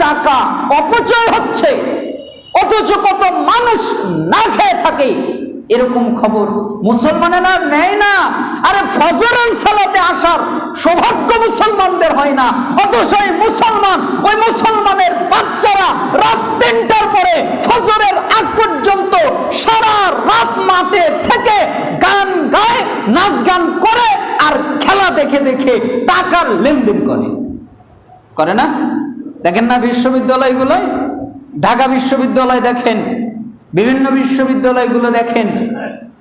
টাকা অপচয় হচ্ছে, অথচ কত মানুষ না খেয়ে থাকে, এরকম খবর মুসলমানেরা নেয় না। আরে ফজরের সালাতে আসার সৌভাগ্য মুসলমানদের হয় না, অথচ ওই মুসলমানের বাচ্চারা রাত 3টার পরে ফজরের আগ পর্যন্ত সারা রাত মাঠে থেকে গান গায়, নাচ গান করে, আর খেলা দেখে দেখে টাকার লেনদেন করে না? দেখেন না বিশ্ববিদ্যালয়গুলোয়, ঢাকা বিশ্ববিদ্যালয় দেখেন, বিভিন্ন বিশ্ববিদ্যালয়গুলো দেখেন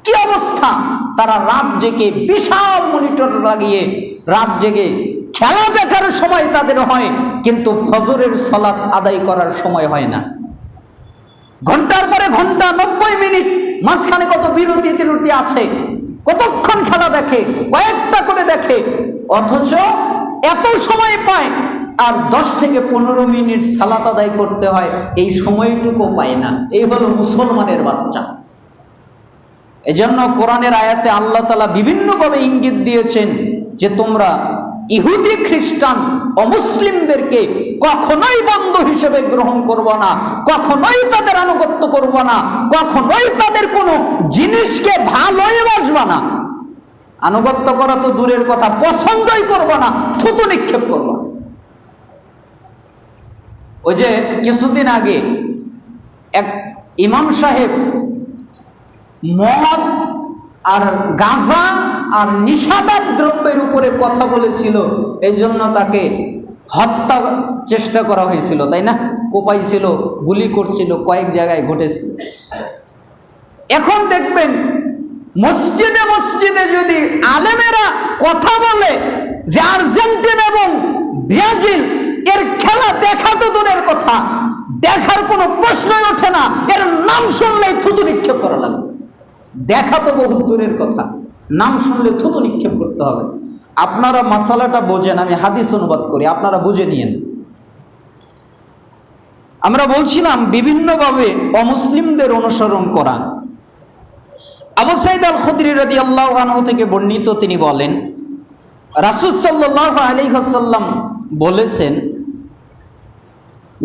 কি অবস্থা। তারা রাত জেগে বিশাল মনিটর লাগিয়ে রাত জেগে খেলা দেখার সময় তাদের হয়, কিন্তু ফজরের সালাত আদায় করার সময় হয় না। ঘন্টার পরে ঘন্টা, 90 মিনিট, মাঝখানে কত বিরতি আছে, কতক্ষণ খেলা দেখে, কয়েকটা করে দেখে, অথচ এত সময় পায় আর 10 থেকে 15 মিনিট সালাত আদায় করতে হয়, এই সময়টুকু পায় না। এই হলো মুসলমানের বাচ্চা। এজন্য কোরআনের আয়াতে আল্লাহ তাআলা বিভিন্নভাবে ইঙ্গিত দিয়েছেন যে তোমরা ইহুদি খ্রিস্টান অমুসলিমদেরকে কখনোই বন্ধু হিসেবে গ্রহণ করবে না, কখনোই তাদের আনুগত্য করবে না, কখনোই তাদের কোনো জিনিসকে ভালোই বাসবে না। আনুগত্য করা তো দূরের কথা, পছন্দই করবে না, থুতু নিক্ষেপ করবে। ওই যে কিছুদিন আগে এক ইমাম সাহেব মদ আর গাঁজা আর নিশাদার দ্রব্যের উপরে কথা বলেছিল, এই জন্য তাকে হত্যা চেষ্টা করা হয়েছিল, তাই না? কোপাইছিল, গুলি করছিল, কয়েক জায়গায় ঘটেছিল। এখন দেখবেন মসজিদে মসজিদে যদি আলেমেরা কথা বলে যে আর্জেন্টিনা এবং ব্রাজিল এর খেলা দেখা তো দূরের কথা, দেখার কোনো প্রশ্নই ওঠে না, এর নাম শুনলেই থুতু নিক্ষেপ করা লাগবে। দেখা তো বহু দূরের কথা, নাম শুনলে থুতু নিক্ষেপ করতে হবে। আপনারা মাসালাটা বোঝেন, আমি হাদিস অনুবাদ করি, আপনারা বুঝে নিয়েন। আমরা বলছিলাম বিভিন্নভাবে অমুসলিমদের অনুসরণ করা। আবু সাঈদ আল খুদরি রাদিয়াল্লাহু আনহু থেকে বর্ণিত, তিনি বলেন রাসূল সাল্লাল্লাহু আলাইহি ওয়াসাল্লাম বলেছেন,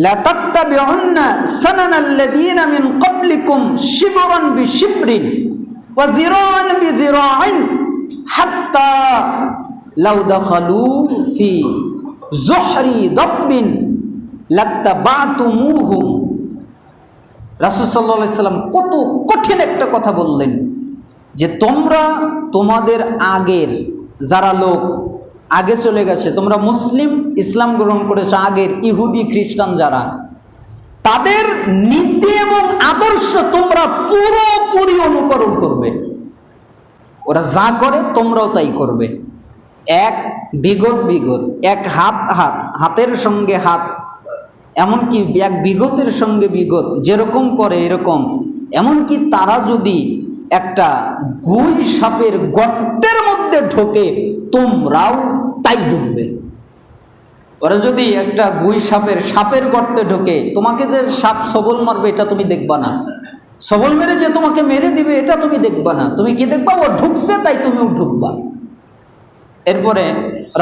লা তাত্তাবিউন্না সানানাল্লাযীনা মিন ক্বাবলিকুম শিবরান বিশিবরিন ওয়া যিরাআন বিযিরাআন হাত্তা লাউ দাখালু ফি যুহরি দাব্বিন লাত্তাবাতুমুহুম। রাসূল সাল্লাল্লাহু আলাইহি সাল্লাম কত কঠিন একটা কথা বললেন যে তোমরা তোমাদের আগের যারা লোক আগে চলে গেছে, তোমরা মুসলিম ইসলাম গ্রহণ করেছে, আগের ইহুদি খ্রিস্টান যারা, তাদের নীতি এবং আদর্শ তোমরা পুরোপুরি অনুকরণ করবে। ওরা যা করে তোমরাও তাই করবে। এক বিগত, এক হাতের সঙ্গে হাত, এমনকি এক বিগতের সঙ্গে বিগত, যেরকম করে এরকম। এমনকি তারা যদি একটা গুই সাপের গর্তের মধ্যে ঢোকে, তোমরাও তাই ঢুকবে। ওরা যদি একটা গুই সাপের গর্তে ঢোকে, তোমাকে যে সাপ সবল মারবে এটা তুমি দেখবা না, সবল মেরে যে তোমাকে মেরে দিবে এটা তুমি দেখবা না। তুমি কি দেখবা? ও ঢুকছে তাই তুমিও ঢুকবা। এরপরে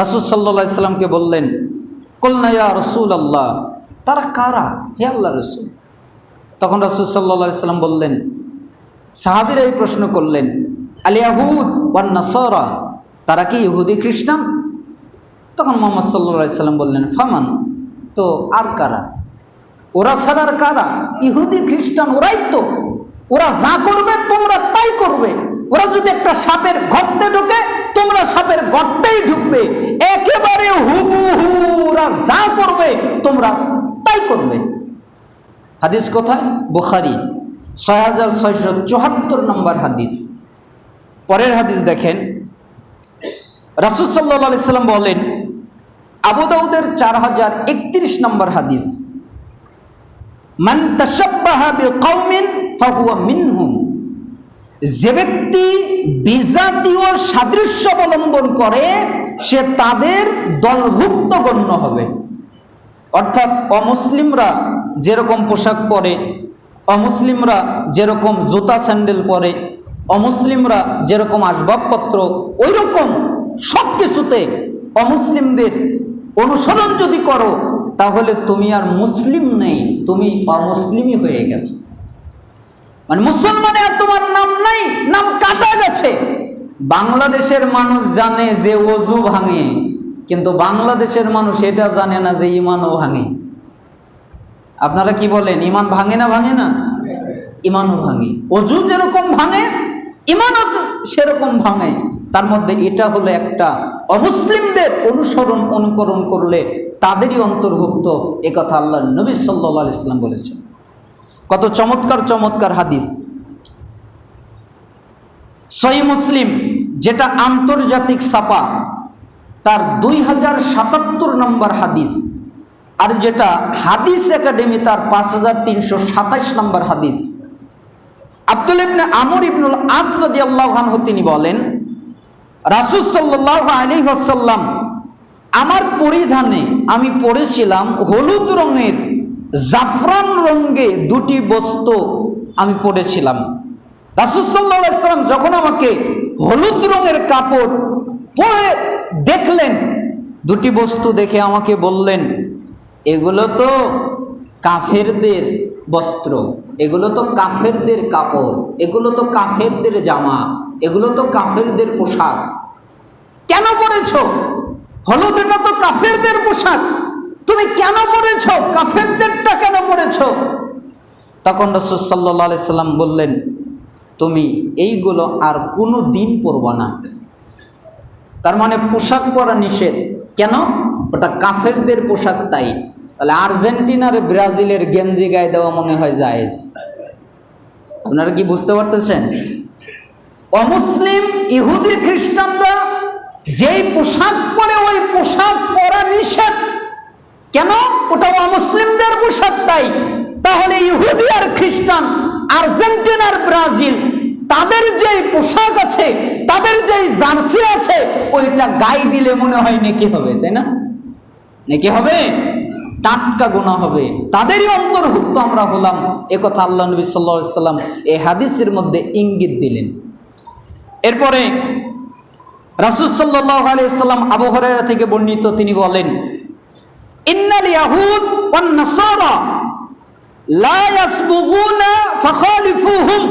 রাসূল সাল্লাল্লাহু আলাইহি সাল্লামকে বললেন, কুলনা ইয়া রাসূলুল্লাহ, তারা কারা হে আল্লাহর রাসূল? তখন রাসূল সাল্লাল্লাহু আলাইহি সাল্লাম বললেন, সাহাবীরা এই প্রশ্ন করলেন, আল ইয়াহুদ ওয়ান নাসারা, তারা কি ইহুদি খ্রিস্টান? তখন মুহাম্মদ সাল্লাল্লাহু আলাইহি সাল্লাম বললেন, ফামান, তো আর কারা? ওরা ছাড়ার কারা? ইহুদি খ্রিস্টান ওরাই তো। ওরা যা করবে তোমরা তাই করবে। ওরা যদি একটা সাপের গর্তে ঢোকে, তোমরা সাপের গর্তেই ঢুকবে। একেবারে হুবহু ওরা যা করবে তোমরা তাই করবে। হাদিস কোথায়? বুখারী 6674 নম্বর হাদিস। পরের হাদিস দেখেন, রাসূল সাল্লাল্লাহু আলাইহি সাল্লাম বলেন, আবু দাউদের 4031 নম্বর হাদিস, মান তাশাব্বাহা বিকওমিন ফাহুয়া মিনহুম, যে ব্যক্তি বিজাতীয় সাদৃশ্য অবলম্বন করে সে তাদের দলভুক্ত গণ্য হবে। অর্থাৎ অমুসলিমরা যেরকম পোশাক পরে, অমুসলিমরা যেরকম জুতা স্যান্ডেল পরে, অমুসলিমরা যেরকম আসবাবপত্র, ওই রকম সব কিছুতে অমুসলিমদের অনুসরণ যদি করো তাহলে তুমি আর মুসলিম নেই, তুমি অমুসলিমই হয়ে গেছো। মানে মুসলমানে আর তোমার নাম নাই, নাম কাটা গেছে। বাংলাদেশের মানুষ জানে যে ওযু ভাঙে, কিন্তু বাংলাদেশের মানুষ এটা জানে না যে ঈমানও ভাঙে। আপনারা কি বলেন, ঈমান ভাঙে না ভাঙে না? ঈমানও ভাঙে। ওযু যেরকম ভাঙে, ঈমানও সেরকম ভাঙে। তার মধ্যে এটা হলো একটা অমুসলিমদের অনুকরণ করলে তাদেরই অন্তর্ভুক্ত, একথা আল্লাহর নবী সাল্লাল্লাহু আলাইহি ওয়াসাল্লাম বলেছেন। কত চমৎকার চমৎকার হাদিস। সহিহ মুসলিম, যেটা আন্তর্জাতিক ছাপা, তার 2077 নম্বর হাদিস, আর যেটা হাদিস একাডেমি তার 5327 নম্বর হাদিস। আব্দুল্লাহ ইবনে আমর ইবনুল আস রাদিয়াল্লাহু আনহু তিনি বলেন, রাসূল সাল্লাল্লাহু আলাইহি ওয়াসাল্লাম আমার পরিধানে আমি পরেছিলাম হলুদ রঙের জাফরান রঙে দুটি বস্ত্র আমি পরেছিলাম। রাসূল সাল্লাল্লাহু আলাইহি ওয়াসাল্লাম যখন আমাকে হলুদ রঙের কাপড় পরে দেখলেন, দুটি বস্তু দেখে আমাকে বললেন, এগুলো তো কাফেরদের বস্ত্র, এগুলো তো কাফেরদের কাপড়, এগুলো তো কাফেরদের জামা, এগুলো তো কাফেরদের পোশাক, কেন পরেছ? হলুদ এটা তো কাফেরদের পোশাক, তুমি কেন পরেছ? কাফেরদেরটা কেন পরেছ? তখন রাসূল সাল্লাল্লাহু আলাইহি সাল্লাম বললেন, তুমি এইগুলো আর কোনো দিন পরবা না। তার মানে পোশাক পরা নিষেধ। কেন? ওটা কাফেরদের পোশাক। তাই তাহলে আর্জেন্টিনার ব্রাজিলের গেঞ্জি গায়ে দেওয়া মনে হয় জায়েজ। আপনারা কি বুঝতে পারতেছেন? অমুসলিম ইহুদি খ্রিস্টানরা যেই পোশাক পরে ওই পোশাক পরা নিষেধ। কেন? ওটা অমুসলিমদের পোশাক। তাই তাহলে ইহুদি আর খ্রিস্টান, আর্জেন্টিনার ব্রাজিল, তাদের যে পোশাক আছে, তাদের যে জার্সি আছে, ওইটা গায়ে দিলে মনে হয় নেকি হবে, তাই না? নেকি হবে, টাটকা গুনাহ হবে, তাদেরই অন্তর্ভুক্ত আমরা হলাম। একথা আল্লাহ নবী সাল্লাল্লাহু আলাইহি সাল্লাম এই হাদিসের মধ্যে ইঙ্গিত দিলেন। এরপরে রাসূল সাল্লাল্লাহু আলাইহি সাল্লাম আবু হুরায়রা থেকে বর্ণিত, তিনি বলেন, ইন্নাল ইয়াহুদ ওয়ান নাসারা লা ইয়াসবুগুনা ফাখালিফুহুম।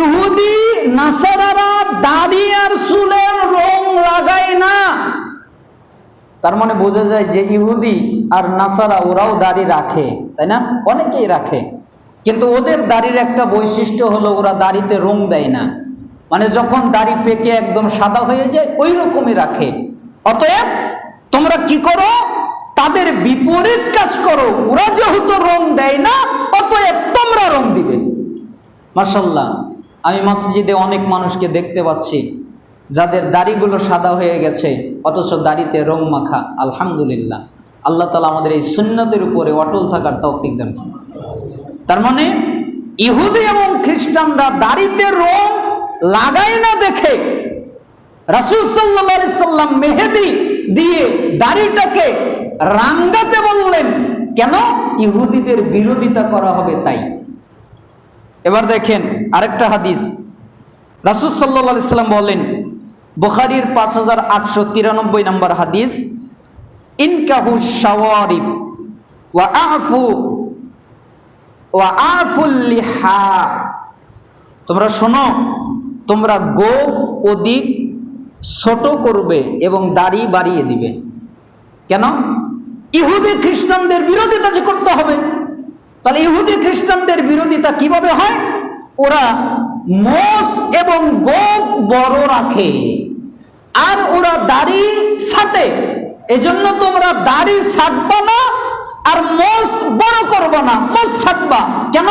ইহুদি নাসারারা দাড়ি আর চুলের রং লাগায় না। তার মানে বোঝা যায় যে ইহুদি আর নাসারা ওরাও দাড়ি রাখে, তাই না? অনেকেই রাখে, কিন্তু ওদের দাড়ির একটা বৈশিষ্ট্য হলো ওরা দাড়িতে রং দেয় না। মানে যখন দাড়ি পেকে একদম সাদা হয়ে যায় ওই রকমই রাখে। অতএব তোমরা কি করো? তাদের বিপরীত কাজ করো। ওরা যেহেতু রং দেয় না, অতএব তোমরা রং দিবে। মাশাআল্লাহ, আমি মসজিদে অনেক মানুষকে দেখতে পাচ্ছি যাদের দাড়িগুলো সাদা হয়ে গেছে অথচ দাড়িতে রং মাখা। আলহামদুলিল্লাহ, আল্লাহ তাআলা আমাদের এই সুন্নতের উপরে অটল থাকার তৌফিক দান করুন। তার মানে ইহুদি এবং খ্রিস্টানরা দাড়িতে রং লাগায় না দেখে রাসূল সাল্লাল্লাহু আলাইহি সাল্লাম মেহেদি দিয়ে দাড়িটাকে রাঙ্গাতে বললেন। কেন? ইহুদিদের বিরোধিতা করা হবে তাই। এবার দেখেন আরেকটা হাদিস। রাসূল সাল্লাল্লাহু আলাইহি সাল্লাম বলেন, বুখারীর 5893 নম্বর হাদিস, ইনকাহু শাওয়ারিব ওয়া আফুল লিহা। তোমরা শোনো, তোমরা গোঁফ অধিক ছোট করবে এবং দাড়ি বাড়িয়ে দিবে। কেন? ইহুদি খ্রিস্টানদের বিরোধিতা যে করতে হবে। তাহলে ইহুদি খ্রিস্টানদের বিরোধিতা কিভাবে হয়? ওরা মোষ এবং গোঁফ বড় রাখে আর ওরা দাড়ি ছাটে। এজন্য তোমরা দাড়ি ছাটবা না আর মোষ বড় করবা না, মোষ ছাটবা। কেন?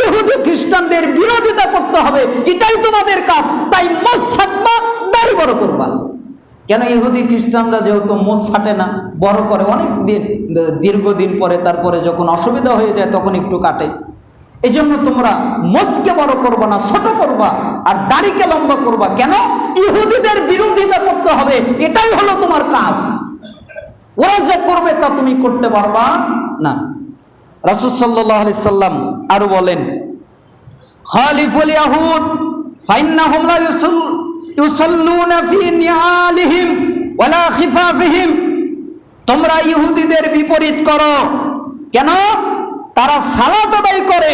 ইহুদি খ্রিস্টানদের বিরোধিতা করতে হবে, এটাই তোমাদের কাজ। তাই মোষ ছাটবা, দাড়ি বড় করবা। কেন? ইহুদি খ্রিস্টানরা যেহেতু মোষ ছাটে না, বড় করে অনেক দিন, দীর্ঘদিন পরে, তারপরে যখন অসুবিধা হয়ে যায় তখন একটু কাটে। এই জন্য তোমরা মোষকে বড় করবা না, ছোট করবা, আর দাড়িকে লম্বা করবা। কেন? ইহুদিদের বিরোধিতা করতে হবে, এটাই হলো তোমার কাজ। ওরা যা করবে তা তুমি করতে পারবা না। রাসূল সাল্লাল্লাহু আলাইহি সাল্লাম আরো বলেন, খালিফুল ইয়াহুদ ফাইন্নাহুম লা ইউসাল্লুনা ফি নিআলিহিম ওয়ালা খিফাফিহিম। তোমরা ইহুদিদের বিপরীত করো। কেন? তারা সালাত আদায় করে,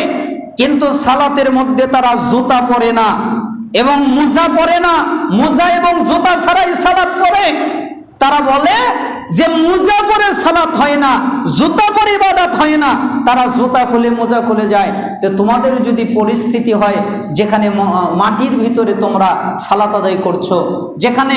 কিন্তু সালাতের মধ্যে তারা জুতা পরে না এবং মুজা পরে না, মুজা এবং জুতা ছাড়াই সালাত পড়ে। তারা বলে যে মুজা পরে সালাত হয় না, জুতা পরে ইবাদত হয় না, তারা জুতা খুলে মোজা খুলে যায়। তো তোমাদের যদি পরিস্থিতি হয় যেখানে মাটির ভিতরে তোমরা সালাত আদায় করছো, যেখানে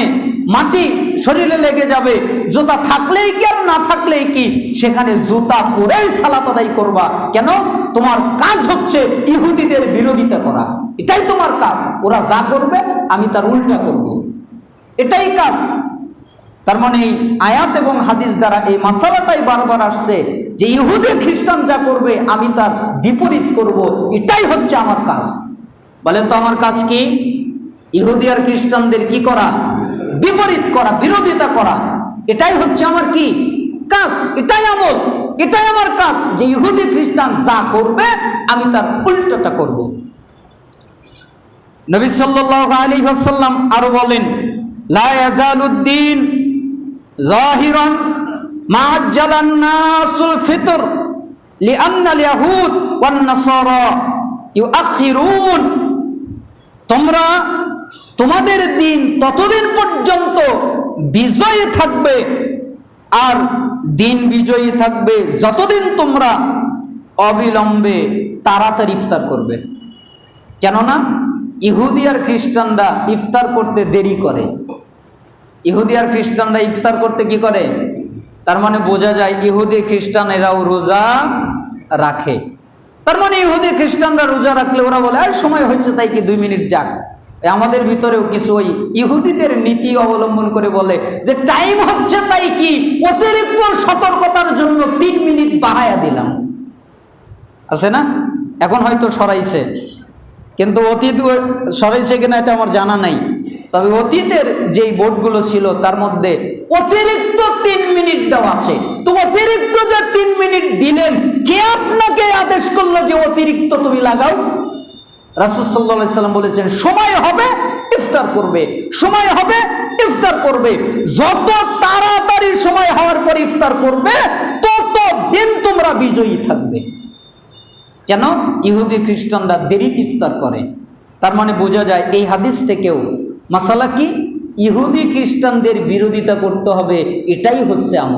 মাটি শরীরে লেগে যাবে, জুতা থাকলেই কি আর না থাকলেই কি, সেখানে জুতা পরেই সালাত আদায় করবা। কেন? তোমার কাজ হচ্ছে ইহুদিদের বিরোধিতা করা, এটাই তোমার কাজ। ওরা যা করবে আমি তার উল্টা করব, এটাই কাজ। তার মানে এই আয়াত এবং হাদিস দ্বারা এই মাসালাটাই বারবার আসছে যে ইহুদি খ্রিস্টান যা করবে আমি তার বিপরীত করব, এটাই হচ্ছে আমার কাজ। বলেন তো আমার কাজ কি? ইহুদি আর খ্রিস্টানদের কি করা? বিপরীত করা, বিরোধিতা করা। এটাই হচ্ছে আমার কি কাজ, এটাই আমল, এটাই আমার কাজ, যে ইহুদি খ্রিস্টান যা করবে আমি তার উল্টোটা করব। নবী সাল্লাল্লাহু আলাইহি ওয়াসাল্লাম আরো বলেন, লা ইয়াজালুদ্দিন যাহিরান মা আজ্জালান নাসুল ফিতর লিআন্নাল ইয়াহুদ ওয়ান নাসারা ইউআখিরুন। তোমরা তোমাদের দিন ততদিন পর্যন্ত বিজয়ী থাকবে, আর দিন বিজয়ী থাকবে যতদিন তোমরা অবিলম্বে তাড়াতাড়ি ইফতার করবে। কেননা ইহুদি আর খ্রিস্টানরা ইফতার করতে দেরি করে। ইহুদি আর খ্রিস্টানরা ইফতার করতে কি করে? তার মানে বোঝা যায় ইহুদি খ্রিস্টান এরাও রোজা রাখে। তার মানে ইহুদি খ্রিস্টানরা রোজা রাখলে ওরা বলে আর সময় হয়েছে তাই কি 2 মিনিট যাক। আমাদের ভিতরেও কিছু ওই ইহুদিদের নীতি অবলম্বন করে বলে যে টাইম হচ্ছে তাই কি অতিরিক্ত সতর্কতার জন্য 3 মিনিট বাড়ায়া দিলাম, আছে না? এখন হয়তো সরাইছে, কিন্তু অতীত সরাইছে কিনা এটা আমার জানা নাই। তবে অতীতের যেই বোর্ডগুলো ছিল তার মধ্যে অতিরিক্ত 3 মিনিট দেওয়া আছে। তো অতিরিক্ত যে 3 মিনিট দিলেন, কে আপনাকে আদেশ করলো যে অতিরিক্ত তুমি লাগাও? রাসূল সাল্লাল্লাহু আলাইহি সাল্লাম বলেছেন সময় হবে ইফতার করবে, সময় হবে ইফতার করবে। যত তাড়াতাড়ি সময় হওয়ার পর ইফতার করবে তত দিন তোমরা বিজয়ী থাকবে। কেন? ইহুদি খ্রিস্টানরা দেরিতে ইফতার করে। তার মানে বোঝা যায় এই হাদিস থেকেও মাসালা কি, ইহুদি খ্রিস্টানদের বিরোধিতা করতে হবে, এটাই হচ্ছে আমল।